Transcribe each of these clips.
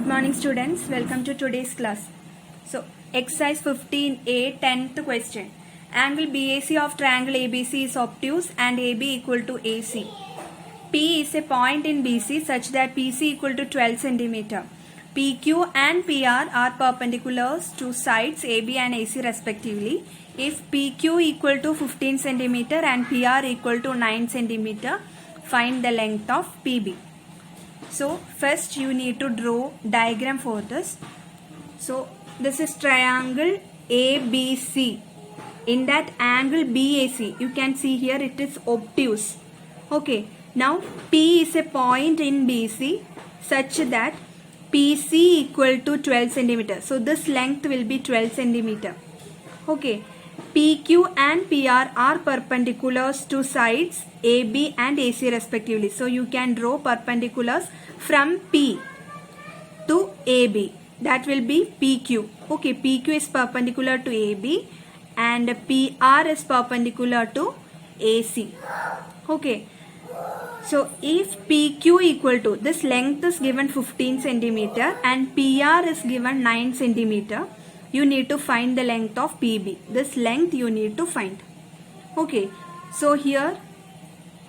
Good morning students, welcome to today's class. So exercise 15A 10th question. Angle BAC of triangle ABC is obtuse and AB equal to AC. P is a point in BC such that PC equal to 12 cm. PQ and PR are perpendiculars to sides AB and AC respectively. If PQ equal to 15 cm and PR equal to 9 cm, find the length of PB. So first you need to draw diagram for this. So this is triangle ABC. In that angle BAC, you can see here it is obtuse. Okay, now P is a point in BC such that PC equal to 12 cm. So this length will be 12 cm. Okay, PQ and PR are perpendiculars to sides AB and AC respectively. So you can draw perpendiculars from P to AB. That will be PQ. Okay, PQ is perpendicular to AB and PR is perpendicular to AC. Okay, so if PQ equal to, this length is given 15 cm and PR is given 9 cm, you need to find the length of PB. This length you need to find. Okay, so here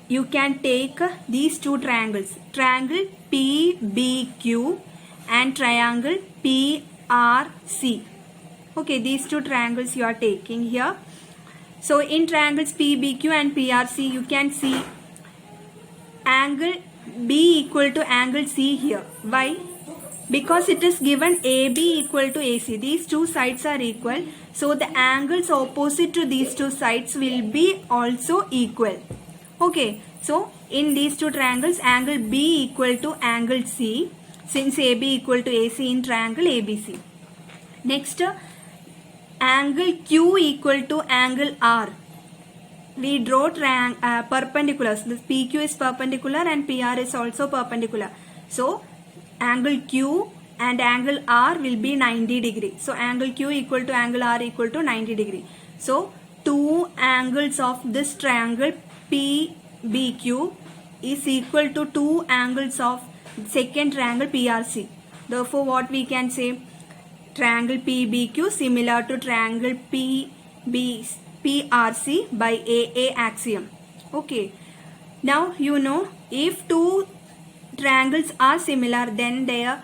you can take these two triangles, triangle PBQ and triangle PRC. Okay, these two triangles you are taking here. So in triangles PBQ and PRC, you can see angle B equal to angle C here. Why? Because it is given AB equal to AC. These two sides are equal. So the angles opposite to these two sides will be also equal. Okay. So in these two triangles, angle B equal to angle C, since AB equal to AC in triangle ABC. Next, angle Q equal to angle R. We draw perpendiculars. This PQ is perpendicular and PR is also perpendicular. So angle Q and angle R will be 90 degree. So angle Q equal to angle R equal to 90 degree. So two angles of this triangle PBQ is equal to two angles of second triangle PRC. Therefore what we can say, triangle PBQ similar to triangle PRC by AA axiom. Okay, now you know if two triangles are similar, then their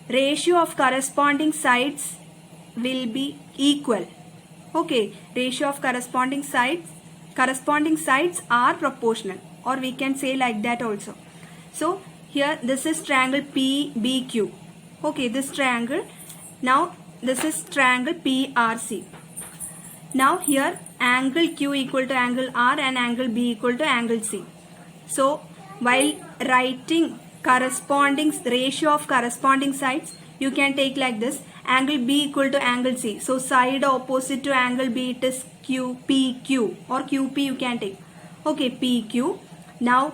ratio of corresponding sides will be equal. Okay, ratio of corresponding sides are proportional, or we can say like that also. So here this is triangle PBQ. Okay, this triangle. Now this is triangle PRC. Now here angle Q equal to angle R and angle B equal to angle C. So while writing corresponding ratio of corresponding sides, you can take like this, angle B equal to angle C. So side opposite to angle B, it is PQ or QP you can take. Okay, PQ. Now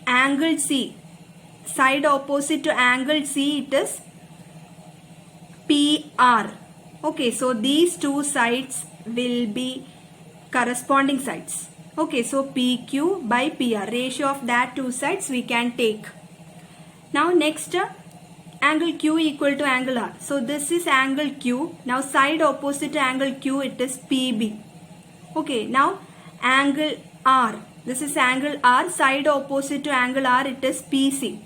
angle C, side opposite to angle C, it is PR. Okay, so these two sides will be corresponding sides. Okay, so PQ by PR, ratio of that two sides we can take. Now next, angle Q equal to angle R. So this is angle Q. Now side opposite to angle Q, it is PB. Okay, now angle R. This is angle R. Side opposite to angle R, it is PC.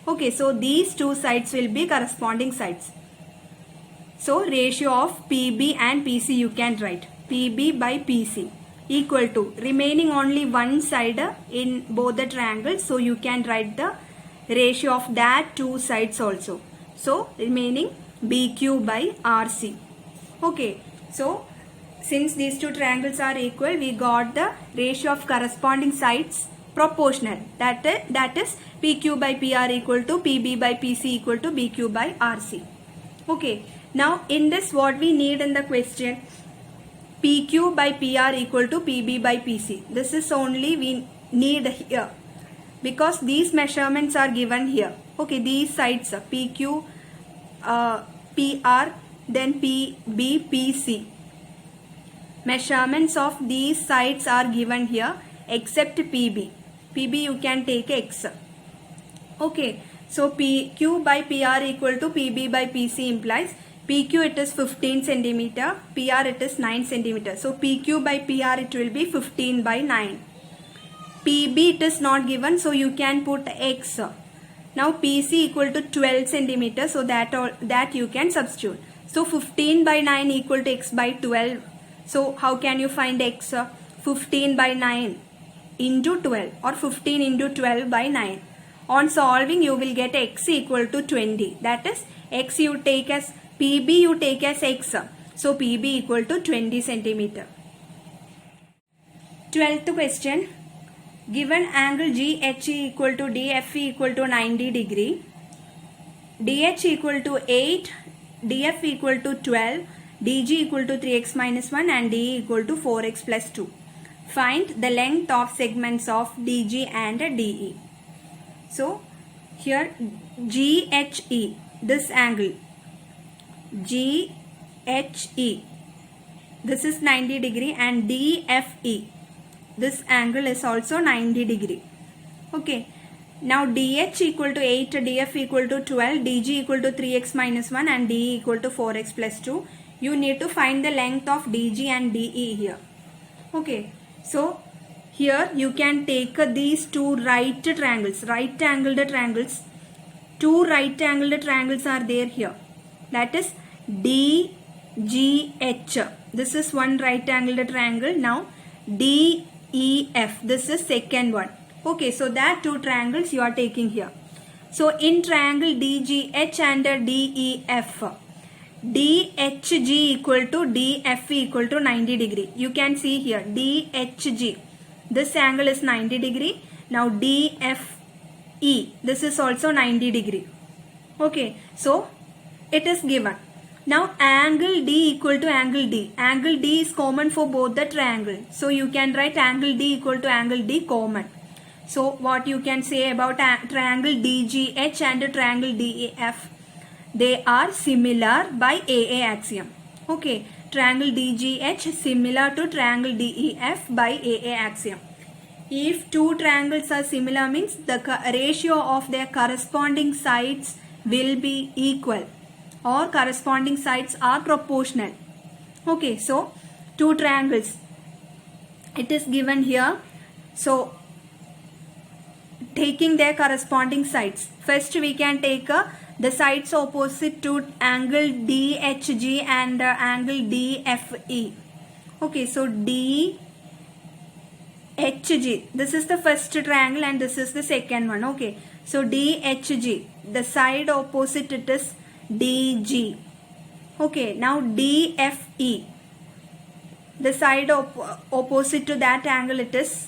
Okay, so these two sides will be corresponding sides. So ratio of PB and PC you can write. PB by PC equal to, remaining only one side in both the triangles. So you can write the ratio of that two sides also. So remaining BQ by RC. Okay, so since these two triangles are equal, we got the ratio of corresponding sides proportional. That is PQ by PR equal to PB by PC equal to BQ by RC. Okay, now in this what we need in the question, PQ by PR equal to PB by PC. This is only we need here, because these measurements are given here. Okay, these sides PQ, PR, then PB, PC. Measurements of these sides are given here except PB. PB you can take X. Okay, So PQ by PR equal to PB by PC implies PQ it is 15 centimeter, PR it is 9 centimeter. So PQ by PR it will be 15 by 9. PB it is not given, so you can put X. Now PC equal to 12 centimeter, so that you can substitute. So 15 by 9 equal to X by 12. So how can you find X? 15 by 9 into 12 or 15 into 12 by 9. On solving you will get X equal to 20. That is X you take as PB you take as X. So PB equal to 20 centimeter. 12th question. Given angle GHE equal to DFE equal to 90 degree, DH equal to 8, DF equal to 12, DG equal to 3x minus 1 and DE equal to 4x plus 2. Find the length of segments of DG and DE. So here GHE, this angle, GHE, this is 90 degree, and DFE, this angle is also 90 degree. Okay. Now DH equal to 8, DF equal to 12, DG equal to 3x minus 1 and DE equal to 4x plus 2. You need to find the length of DG and DE here. Okay. So here you can take these two right triangles, right angled triangles. Two right angled triangles are there here. That is DGH. This is one right angled triangle. Now DEF, this is second one. Okay, so that two triangles you are taking here. So in triangle DGH and DEF, DHG equal to DFE equal to 90 degree. You can see here DHG, this angle is 90 degree. Now DFE, this is also 90 degree. Okay, so it is given. Now angle D equal to angle D. Angle D is common for both the triangle. So you can write angle D equal to angle D common. So what you can say about triangle DGH and triangle DEF? They are similar by AA axiom. Okay, triangle DGH similar to triangle DEF by AA axiom. If two triangles are similar means the ratio of their corresponding sides will be equal, or corresponding sides are proportional. Okay, so two triangles, it is given here. So taking their corresponding sides, first we can take the sides opposite to angle DHG and angle DFE. Okay, so DHG, this is the first triangle and this is the second one. Okay, so DHG, the side opposite it is DG. Okay, now DFE, the side opposite to that angle it is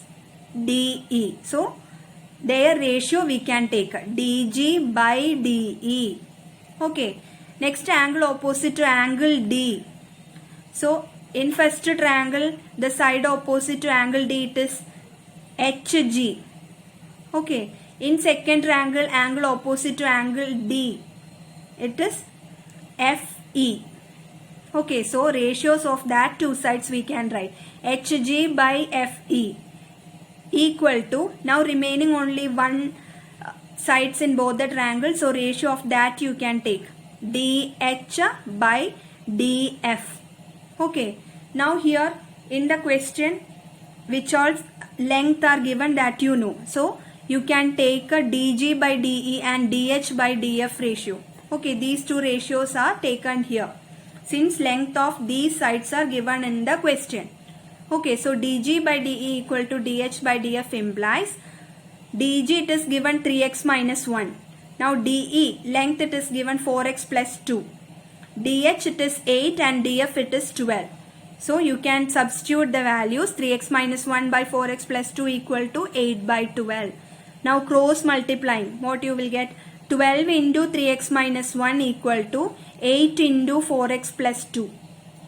DE. So their ratio we can take DG by DE. Okay, next angle opposite to angle D. So in first triangle the side opposite to angle D it is HG. Okay, in second triangle angle opposite to angle D it is FE. Okay, so ratios of that two sides we can write HG by FE equal to, now remaining only one sides in both the triangles, so ratio of that you can take DH by DF. Okay, now here in the question which all length are given that you know, so you can take a DG by DE and DH by DF ratio. Okay, these two ratios are taken here since length of these sides are given in the question. Okay, so DG by DE equal to DH by DF implies DG it is given 3x minus 1. Now DE length it is given 4x plus 2. DH it is 8 and DF it is 12. So you can substitute the values 3x minus 1 by 4x plus 2 equal to 8 by 12. Now cross multiplying, what you will get? 12 into 3x minus 1 equal to 8 into 4x plus 2.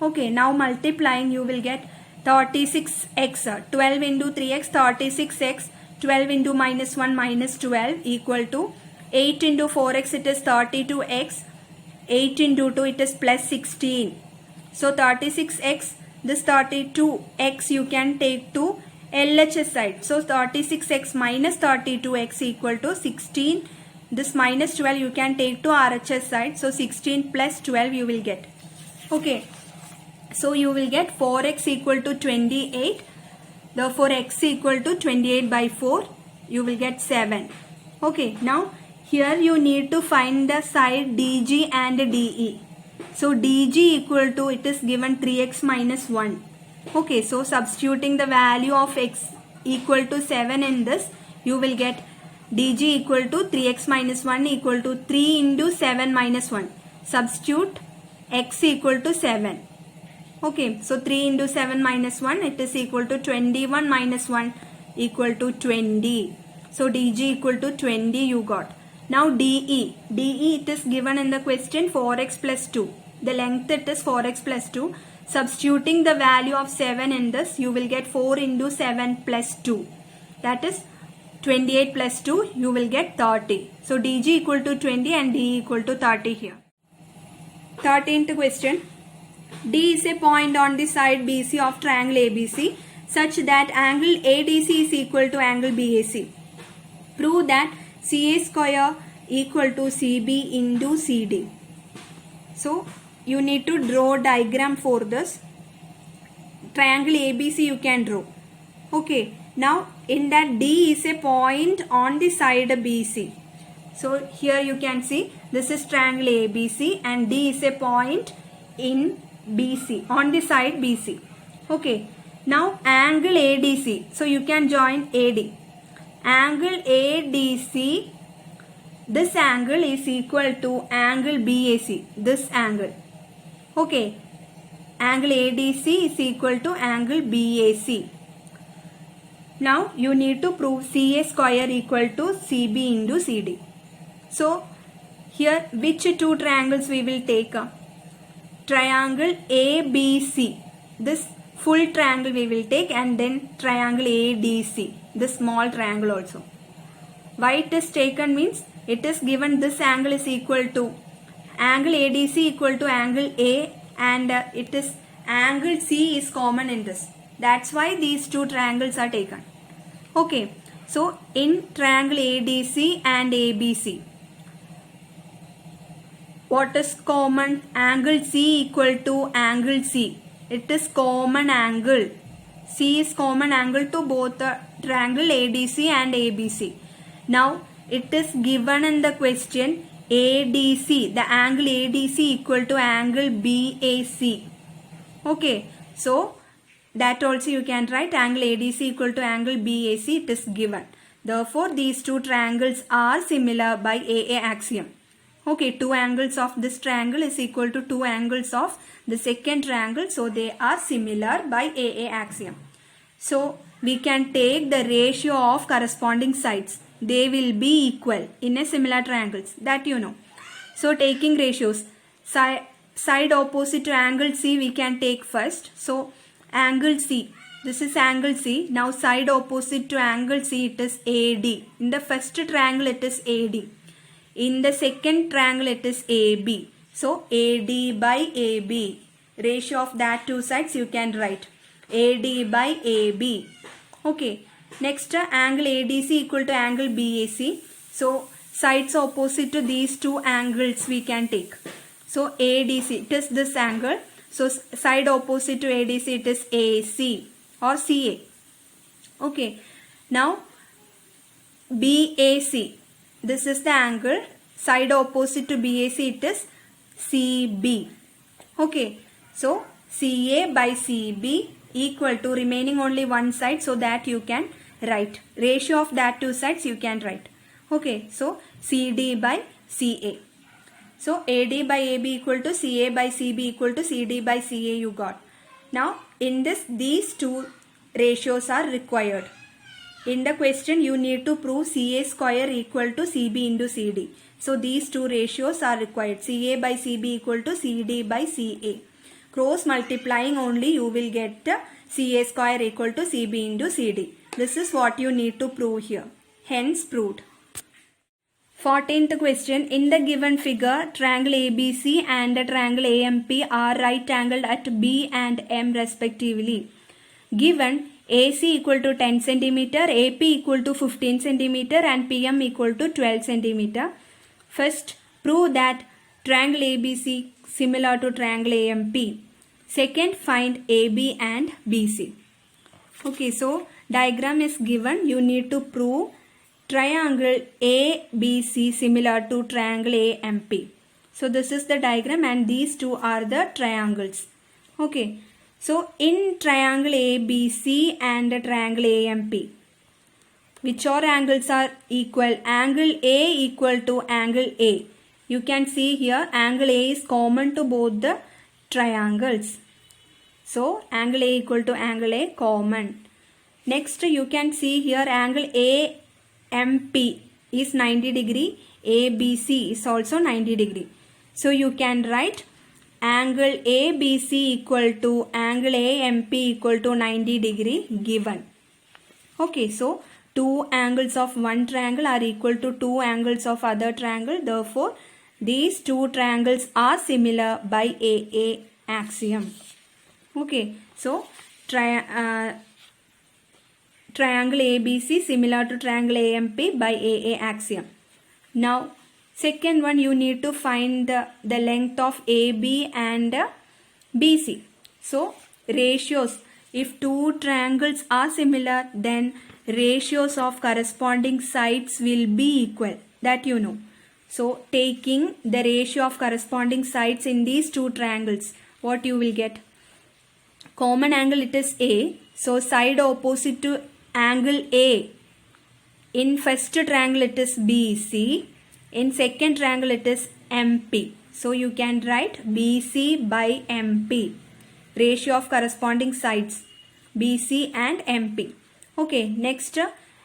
Okay, now multiplying you will get 36x, 12 into 3x, 36x, 12 into minus 1 minus 12 equal to 8 into 4x it is 32x, 8 into 2 it is plus 16. So 36x, this 32x you can take to LHS side. So 36x minus 32x equal to 16 this minus 12 you can take to RHS side. So 16 plus 12 you will get. Okay. So you will get 4x equal to 28. Therefore x equal to 28 by 4. You will get 7. Okay. Now here you need to find the side DG and DE. So DG equal to, it is given 3x minus 1. Okay. So substituting the value of x equal to 7 in this, you will get DG equal to 3x minus 1 equal to 3 into 7 minus 1. Substitute x equal to 7. Okay, so 3 into 7 minus 1, it is equal to 21 minus 1 equal to 20. So DG equal to 20 you got. Now DE. DE it is given in the question 4x plus 2. The length it is 4x plus 2. Substituting the value of 7 in this, you will get 4 into 7 plus 2. That is 28 plus 2, you will get 30. So DG equal to 20 and DE equal to 30 here. 13th question. D is a point on the side BC of triangle ABC such that angle ADC is equal to angle BAC. Prove that CA square equal to CB into CD. So you need to draw diagram for this. Triangle ABC you can draw. Okay. Now in that D is a point on the side BC. So here you can see this is triangle ABC and D is a point in BC, on the side BC. Okay. Now angle ADC. So you can join AD. Angle ADC, this angle is equal to angle BAC. This angle. Okay. Angle ADC is equal to angle BAC. Now you need to prove CA square equal to CB into CD. So here which two triangles we will take? Triangle ABC. This full triangle we will take and then triangle ADC. This small triangle also. Why it is taken means it is given this angle is equal to angle ADC equal to angle A and it is angle C is common in this. That's why these two triangles are taken. Okay. So in triangle ADC and ABC, what is common? Angle C equal to angle C. It is common angle. C is common angle to both the triangle ADC and ABC. Now it is given in the question ADC. The angle ADC equal to angle BAC. Okay. So that also you can write angle ADC equal to angle BAC. It is given. Therefore these two triangles are similar by AA axiom. Okay, two angles of this triangle is equal to two angles of the second triangle. So they are similar by AA axiom. So we can take the ratio of corresponding sides. They will be equal in a similar triangles. That you know. So taking ratios. Side opposite to angle C we can take first. So angle C. This is angle C. Now side opposite to angle C it is AD. In the first triangle it is AD. In the second triangle it is AB. So AD by AB. Ratio of that two sides you can write. AD by AB. Okay. Next angle ADC equal to angle BAC. So sides opposite to these two angles we can take. So ADC it is this angle. So side opposite to ADC it is AC or CA. Okay. Now BAC. This is the angle. Side opposite to BAC it is CB. Okay. So CA by CB equal to remaining only one side, so that you can write. Ratio of that two sides you can write. Okay. So CD by CA. So AD by AB equal to CA by CB equal to CD by CA you got. Now in this these two ratios are required. In the question you need to prove CA square equal to CB into CD. So these two ratios are required. CA by CB equal to CD by CA. Cross multiplying only you will get CA square equal to CB into CD. This is what you need to prove here. Hence proved. 14th question. In the given figure, triangle ABC and the triangle AMP are right angled at B and M respectively. Given AC equal to 10 centimeter, AP equal to 15 centimeter and PM equal to 12 centimeter. First, prove that triangle ABC similar to triangle AMP. Second, find AB and BC. Okay, so diagram is given. You need to prove triangle ABC similar to triangle AMP. So this is the diagram and these two are the triangles. Okay, so in triangle ABC and triangle AMP, which all angles are equal? Angle A equal to angle A. You can see here angle A is common to both the triangles. So angle A equal to angle A common. Next you can see here angle AMP is 90 degree. ABC is also 90 degree. So you can write angle ABC equal to angle AMP equal to 90 degree given. Okay, so two angles of one triangle are equal to two angles of other triangle. Therefore, these two triangles are similar by AA axiom. Okay, so triangle ABC similar to triangle AMP by AA axiom. Now, second one, you need to find the length of AB and BC. So, ratios. If two triangles are similar, then ratios of corresponding sides will be equal. That you know. So, taking the ratio of corresponding sides in these two triangles, what you will get? Common angle it is A. So, side opposite to angle A. In first triangle it is BC. In second triangle it is MP. So you can write BC by MP. Ratio of corresponding sides BC and MP. Okay, next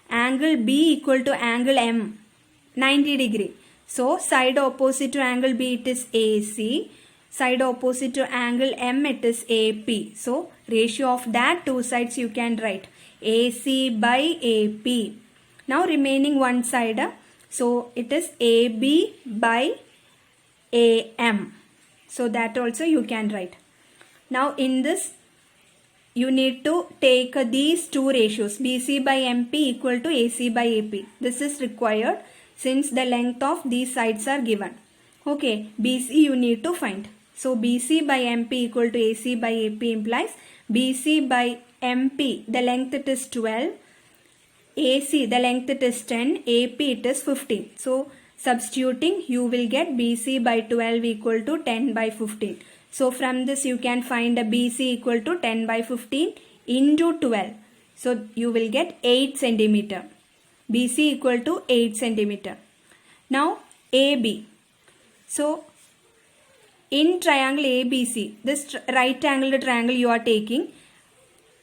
angle B equal to angle M, 90 degree. So side opposite to angle B it is AC. Side opposite to angle M it is AP. So ratio of that two sides you can write AC by AP. Now remaining one side. So it is AB by AM. So that also you can write. Now in this you need to take these two ratios BC by MP equal to AC by AP. This is required since the length of these sides are given. Okay, BC you need to find. So BC by MP equal to AC by AP implies BC by MP, the length it is 12. AC, the length it is 10, AP it is 15. So, substituting you will get BC by 12 equal to 10 by 15. So, from this you can find a BC equal to 10 by 15 into 12. So, you will get 8 centimeter. BC equal to 8 centimeter. Now, AB. So, in triangle ABC, this right angle triangle you are taking,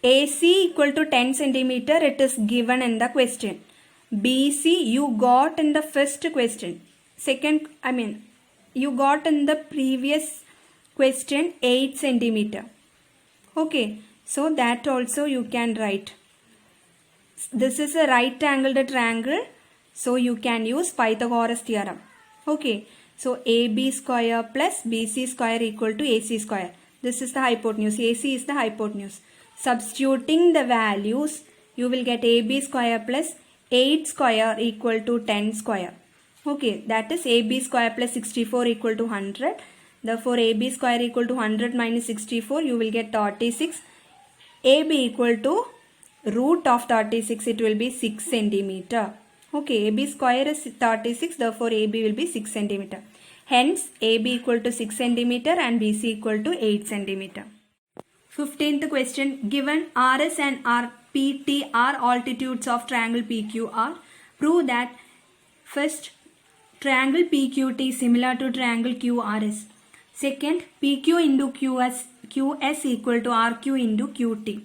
AC equal to 10 centimeter, it is given in the question. BC you got in the first question. You got in the previous question 8 centimeter. Okay, so that also you can write. This is a right angled triangle, so you can use Pythagoras theorem. Okay, so AB square plus BC square equal to AC square. This is the hypotenuse. AC is the hypotenuse. Substituting the values, you will get AB square plus 8 square equal to 10 square. Okay, that is AB square plus 64 equal to 100. Therefore, AB square equal to 100 minus 64, you will get 36. AB equal to root of 36, it will be 6 centimeter. Okay, AB square is 36, therefore AB will be 6 centimeter. Hence, AB equal to 6 centimeter and BC equal to 8 centimeter. 15th question, given RS and RPT are altitudes of triangle PQR, prove that first triangle PQT is similar to triangle QRS. Second, PQ into QS equal to RQ into QT.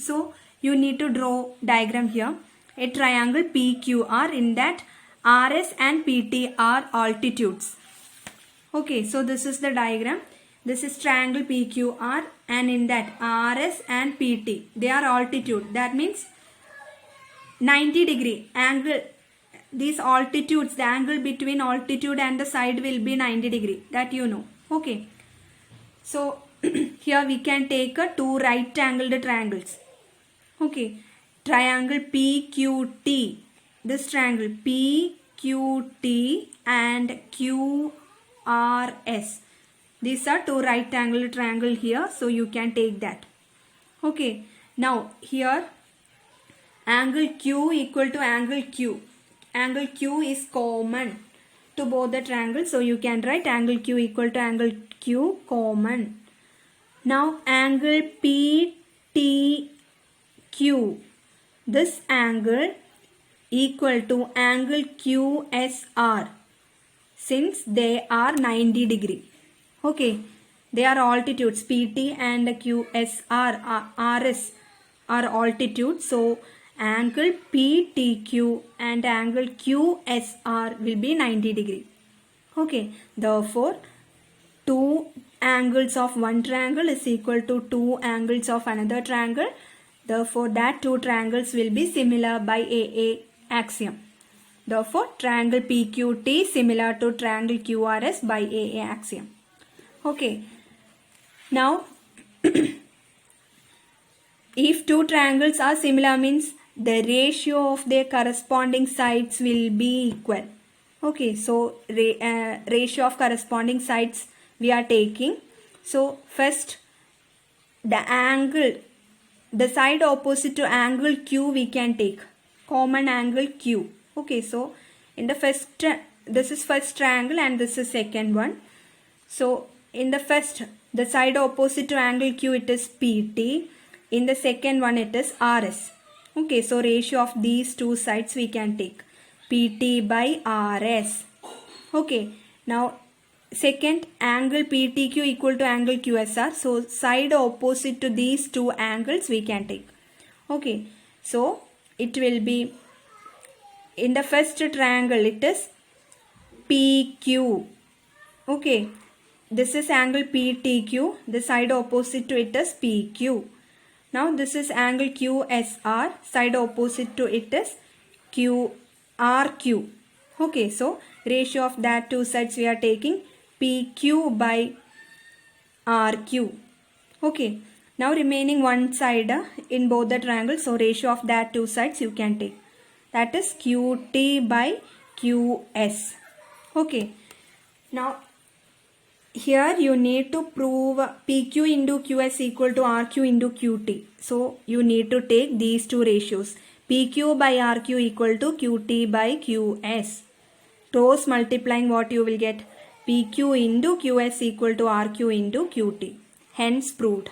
So, you need to draw diagram here. A triangle PQR, in that RS and PT are altitudes. Okay, so this is the diagram. This is triangle PQR and in that RS and PT, they are altitude. That means 90 degree angle. These altitudes, the angle between altitude and the side will be 90 degree. That you know. Okay. So here we can take two right angled triangles. Okay, triangle PQT. This triangle PQT and QRS. These are two right angle triangle here, so you can take that. Okay, now here angle Q equal to angle Q. Angle Q is common to both the triangles, so you can write angle Q equal to angle Q common. Now angle PTQ. This angle equal to angle QSR since they are 90 degree. Okay, they are altitudes. PT and QSR RS are altitude. So angle PTQ and angle QSR will be 90 degree. Okay, therefore two angles of one triangle is equal to two angles of another triangle. Therefore that two triangles will be similar by AA axiom. Therefore triangle PQT similar to triangle QRS by AA axiom. Okay, now if two triangles are similar means the ratio of their corresponding sides will be equal. Okay, so ratio of corresponding sides we are taking. So first the angle, the side opposite to angle Q we can take common angle Q. Okay, so in the first, this is first triangle and this is second one. So in the first, the side opposite to angle Q it is PT. In the second one it is RS. Okay, so ratio of these two sides we can take PT by RS. Okay, now second angle PTQ equal to angle QSR. So side opposite to these two angles we can take. Okay, so it will be in the first triangle it is PQ. Okay, this is angle PTQ. The side opposite to it is PQ. Now this is angle QSR. Side opposite to it is QRQ. Okay, so ratio of that two sides we are taking PQ by RQ. Okay, now remaining one side in both the triangles. So ratio of that two sides you can take. That is QT by QS. Okay, now here you need to prove PQ into QS equal to RQ into QT. So you need to take these two ratios. PQ by RQ equal to QT by QS. Cross multiplying what you will get? PQ into QS equal to RQ into QT. Hence proved.